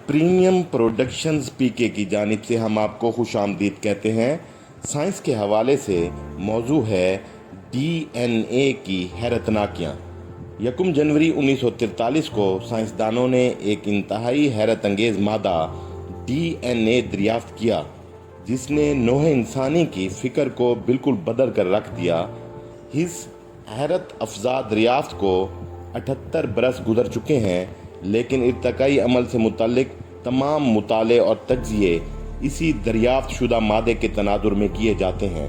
Premium productions पीके की जानिब से हम आपको खुश आमदीद कहते हैं। साइंस के हवाले से मौजू है डीएनए की हैरतनाकियाँ। 1 जनवरी 1943 को साइंसदानों ने एक इंतहाई हैरत अंगेज़ मादा डीएनए दरियाफ्त किया, जिसने नौह इंसानी की फ़िक्र को बिल्कुल बदल कर रख दिया। इस हैरत अफजा दरियाफ्त को 78 बरस गुजर चुके हैं, लेकिन इर्तकाई अमल से मुतल्लिक तमाम मुताले और तज्जिए इसी दरियाफ्त शुदा मादे के तनाजुर में किए जाते हैं।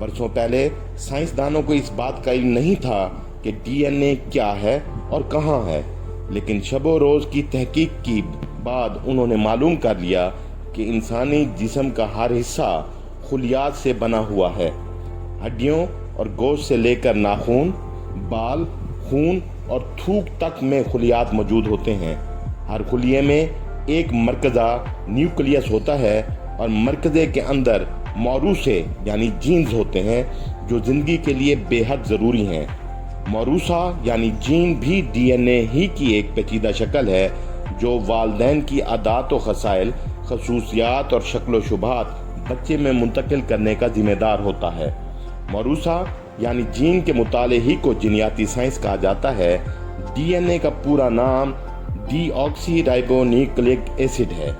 बरसों पहले साइंसदानों को इस बात का इल्म नहीं था कि डीएनए क्या है और कहाँ है, लेकिन शबो रोज़ की तहकीक की बाद उन्होंने मालूम कर लिया कि इंसानी जिस्म का हर हिस्सा खुलियात से बना हुआ है। हड्डियों और गोश्त से लेकर नाखून, बाल, खून और थूक तक में खुलियात मौजूद होते हैं। हर खुलिये में एक मरकज़ा न्यूक्लियस होता है और मरकज़े के अंदर मौरूसे यानी जीन्स होते हैं, जो ज़िंदगी के लिए बेहद ज़रूरी हैं। मौरूसा यानी जीन भी डीएनए ही की एक पेचीदा शक्ल है, जो वालिदैन की आदात व खसाइल, खसूसियात और शक्ल शुबात बच्चे में मुंतकिल करने का जिम्मेदार होता है। मौरूसा यानी जीन के मुताले ही को जीनियाती साइंस कहा जाता है। डीएनए का पूरा नाम डीऑक्सी राइबोन्यूक्लिक एसिड है।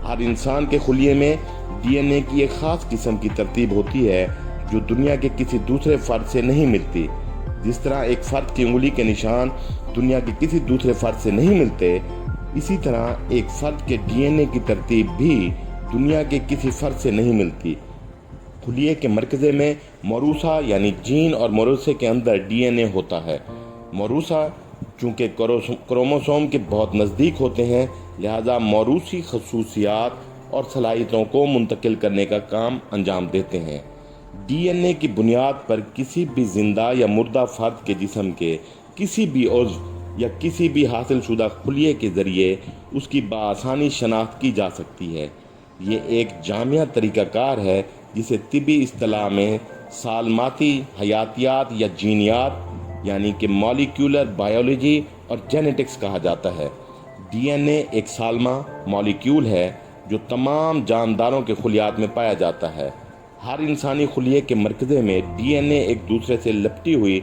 हर इंसान के खुलिये में डीएनए की एक ख़ास किस्म की तरतीब होती है, जो दुनिया के किसी दूसरे फ़र्द से नहीं मिलती। जिस तरह एक फ़र्द की उंगली के निशान दुनिया के किसी दूसरे फ़र्द से नहीं मिलते, इसी तरह एक फ़र्द के डीएनए की तरतीब भी दुनिया के किसी फ़र्द से नहीं मिलती। खुलिये के मरकज़े में मौरूसा यानी जीन और मौरूसे के अंदर डीएनए होता है। मौरूसा चूँकि क्रोमोसोम के बहुत नज़दीक होते हैं, लिहाजा मौरूसी खसूसियात और सलाहियतों को मुंतकिल करने का काम अंजाम देते हैं। डीएनए की बुनियाद पर किसी भी जिंदा या मुर्दा फ़र्द के जिस्म के किसी भी उज़्व या किसी भी हासिल शुदा खुलिये के ज़रिए उसकी बआसानी शनाख्त की जा सकती है। ये एक जामिया तरीक़ाकार है, जिसे तिबी इस्तिलाह में सालमाती हयातियात या जीनियात यानी कि मॉलिक्यूलर बायोलॉजी और जेनेटिक्स कहा जाता है। डीएनए एक सालमा मॉलिक्यूल है जो तमाम जानदारों के खुलियात में पाया जाता है। हर इंसानी खुलिये के मरकज़े में डीएनए एक दूसरे से लपटी हुई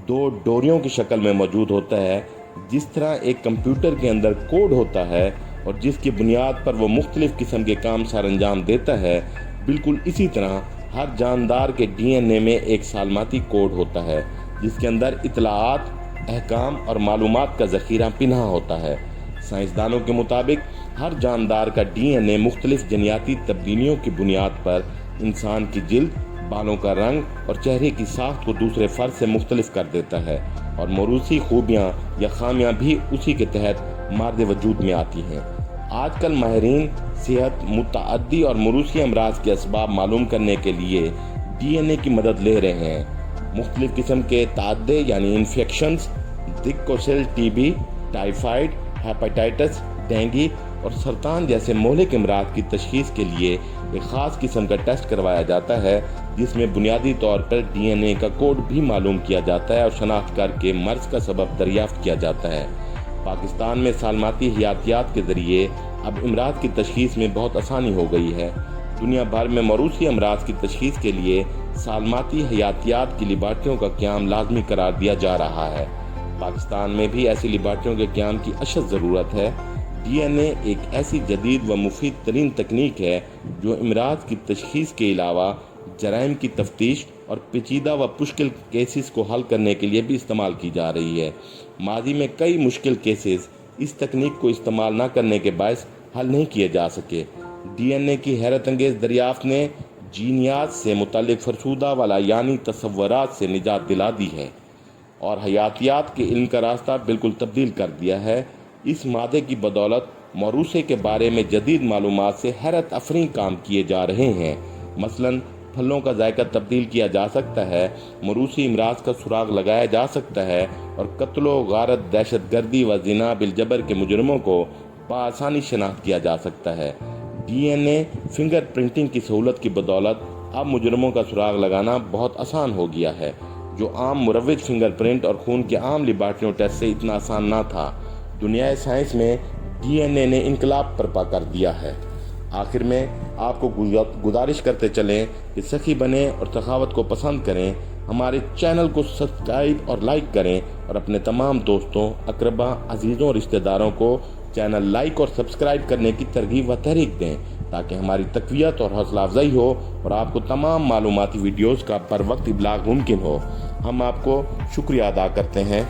दो डोरियों की शक्ल में मौजूद होता है। जिस तरह एक कंप्यूटर के अंदर कोड होता है और जिसकी बुनियाद पर वो मुख्तलिफ़ किस्म के काम सर अंजाम देता है, बिल्कुल इसी तरह हर जानदार के डीएनए में एक सालमाती कोड होता है, जिसके अंदर इतलाआत, अहकाम और मालूमात का ज़ख़ीरा पिन्हा होता है। साइंसदानों के मुताबिक हर जानदार का डीएनए मुख्तलिफ़ जनियाती तब्दीलियों की बुनियाद पर इंसान की जिल्द, बालों का रंग और चेहरे की साख्त को दूसरे फ़र्द से मुख्तलिफ कर देता है, और मौरूसी खूबियाँ या खामियाँ भी उसी के तहत मार्द वजूद में आती हैं। आजकल माहिरीन सेहत मुतअद्दी और मौरूसी अमराज के असबाब मालूम करने के लिए डीएनए की मदद ले रहे हैं। मुख्तलिफ़ किस्म के ताद्दे यानी इन्फेक्शंस, दिक्कोसेल टीबी, टाइफाइड, हेपेटाइटिस, डेंगू और सरतान जैसे मोहलिक अमराज की तशख़ीस के लिए एक ख़ास किस्म का टेस्ट करवाया जाता है, जिसमें बुनियादी तौर पर डीएनए का कोड भी मालूम किया जाता है और शनाख्त करके मर्ज़ का सबब दरियाफ्त किया जाता है। पाकिस्तान में सालमाती हयातियात के ज़रिए अब अमराज की तशख़ीस में बहुत आसानी हो गई है। दुनिया भर में मौरूसी अमराज की तशख़ीस के लिए सालमाती हयातियात की लिबार्टियों का क़याम लाजमी करार दिया जा रहा है। पाकिस्तान में भी ऐसी लिबार्टियों के क़याम की अशद ज़रूरत है। डीएनए एक ऐसी जदीद व मुफीद तरीन तकनीक है जो अमराज की तशख़ीस के अलावा जराइम की तफ्तीश और पेचीदा व मुश्किल केसेस को हल करने के लिए भी इस्तेमाल की जा रही है। माजी में कई मुश्किल केसेस इस तकनीक को इस्तेमाल न करने के बायस हल नहीं किए जा सके। डीएनए की हैरत अंगेज़ दरियाफ्त ने जीनियात से मुतल्लिक़ फरसूदा वाला यानी तसव्वुरात से निजात दिला दी है और हयातियात के इल्म का रास्ता बिल्कुल तब्दील कर दिया है। इस मादे की बदौलत मौरूसे के बारे में जदीद मालूमात से हैरत अफरीन काम किए जा रहे हैं। मसलन फलों का जायका तब्दील किया जा सकता है, मौरूसी अमराज का सुराग लगाया जा सकता है और कत्लो गारत, दहशत गर्दी व ज़िना बिलजबर के मुजरमों को बआसानी शनाख्त किया जा सकता है। डीएनए फिंगर प्रिंटिंग की सहूलत की बदौलत अब मुजरमों का सुराग लगाना बहुत आसान हो गया है, जो आम मुरव्वज फिंगरप्रिंट और खून के आम लिबार्टियों टेस्ट से इतना आसान ना था। दुनिया साइंस में DNA نے انقلاب برپا کر دیا ہے۔ آخر میں آپ کو گزارش کرتے چلیں کہ سخی بنیں اور سخاوت کو پسند کریں، ہمارے چینل کو سبسکرائب اور لائک کریں اور اپنے تمام دوستوں، اقربا، عزیزوں اور رشتہ داروں کو چینل لائک اور سبسکرائب کرنے کی ترغیب و تحریک دیں تاکہ ہماری تقویت اور حوصلہ افزائی ہو اور آپ کو تمام معلوماتی ویڈیوز کا پر وقت ابلاغ ممکن ہو۔ ہم آپ کو شکریہ ادا کرتے ہیں۔